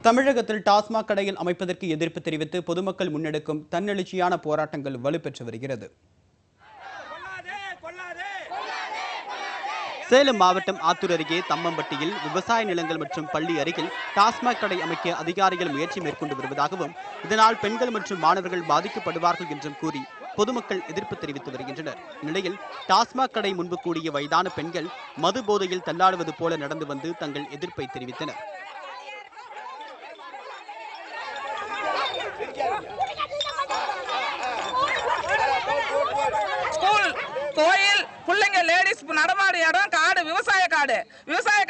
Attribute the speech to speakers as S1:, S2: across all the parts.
S1: தமிழகத்தில் டாஸ்மாக் கடையில் அமைப்பதற்கு எதிர்ப்பு தெரிவித்து பொதுமக்கள் முன்னெடுக்கும் தன்னெழுச்சியான போராட்டங்கள் வலுப்பெற்று வருகிறது. சேலம் மாவட்டம் ஆத்தூர் அருகே தம்மம்பட்டியில் விவசாய நிலங்கள் மற்றும் பள்ளி அருகில் டாஸ்மாக் கடை அமைக்க அதிகாரிகள் முயற்சி மேற்கொண்டு வருவதாகவும், இதனால் பெண்கள் மற்றும் மாணவர்கள் பாதிக்கப்படுவார்கள் என்றும் கூறி பொதுமக்கள் எதிர்ப்பு தெரிவித்து வருகின்றனர். இந்நிலையில் டாஸ்மாக் கடை முன்பு கூடிய வயதான பெண்கள் மது போதையில் தள்ளாடுவது போல நடந்து வந்து தங்கள் எதிர்ப்பை தெரிவித்தனர்.
S2: ஸ்கூல், கோயில், பிள்ளைங்க, லேடிஸ் நடமாடும் இடம், காடு, விவசாய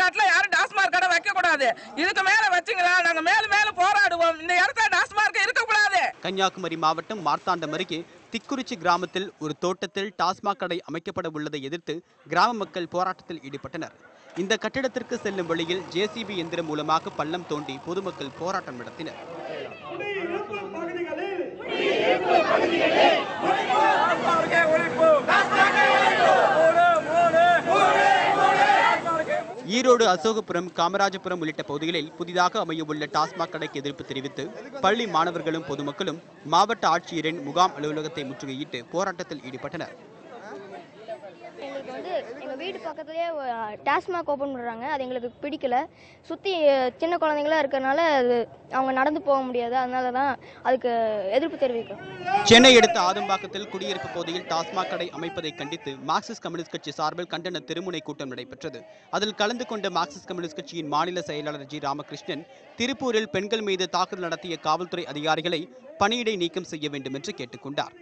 S2: காட்டுல யாரும் டாஸ்மாக் கடை வைக்க கூடாது. இதுக்கு மேல வச்சீங்களா நாங்க மேல போராடுவோம். இந்த இடத்துல டாஸ்மாக் இருக்க கூடாது.
S1: கன்னியாகுமரி மாவட்டம் மார்த்தாண்டம் அருகே திக்குறிச்சி கிராமத்தில் ஒரு தோட்டத்தில் டாஸ்மாக் கடை அமைக்கப்பட உள்ளதை எதிர்த்து கிராம மக்கள் போராட்டத்தில் ஈடுபட்டனர். இந்த கட்டிடத்திற்கு செல்லும் வழியில் JCB எந்திரம் மூலமாக பள்ளம் தோண்டி பொதுமக்கள் போராட்டம் நடத்தினர். ஈரோடு, அசோகபுரம், காமராஜபுரம் உள்ளிட்ட பகுதிகளில் புதிதாக அமையவுள்ள டாஸ்மாக் கடைக்கு எதிர்ப்பு தெரிவித்து பள்ளி மாணவர்களும் பொதுமக்களும் மாவட்ட ஆட்சியரின் முகாம் அலுவலகத்தை முற்றுகையிட்டு போராட்டத்தில் ஈடுபட்டனர்.
S3: எங்க வீடு பக்கத்துலயே டாஸ்மாக் ஓபன் பண்றாங்க. அது எங்களுக்கு பிடிக்கல. சுத்தி சின்ன குழந்தைங்களா இருக்கறனால அவங்க நடந்து போக முடியாது. அதனால தான் அதுக்கு எதிர்ப்பு தெரிவிக்கிறோம்.
S1: சென்னை அடுத்த ஆதம்பாக்கத்தில் குடியிருப்பு பகுதியில் டாஸ்மாக் கடை அமைப்பதை கண்டித்து மார்க்சிஸ்ட் கம்யூனிஸ்ட் கட்சி சார்பில் கண்டன திருமுனை கூட்டம் நடைபெற்றது. அதில் கலந்து கொண்ட மார்க்சிஸ்ட் கம்யூனிஸ்ட் கட்சியின் மாநில செயலாளர் G. ராமகிருஷ்ணன், திருப்பூரில் பெண்கள் மீது தாக்குதல் நடத்திய காவல்துறை அதிகாரிகளை பணியிடை நீக்கம் செய்ய வேண்டும் என்று கேட்டுக்கொண்டார்.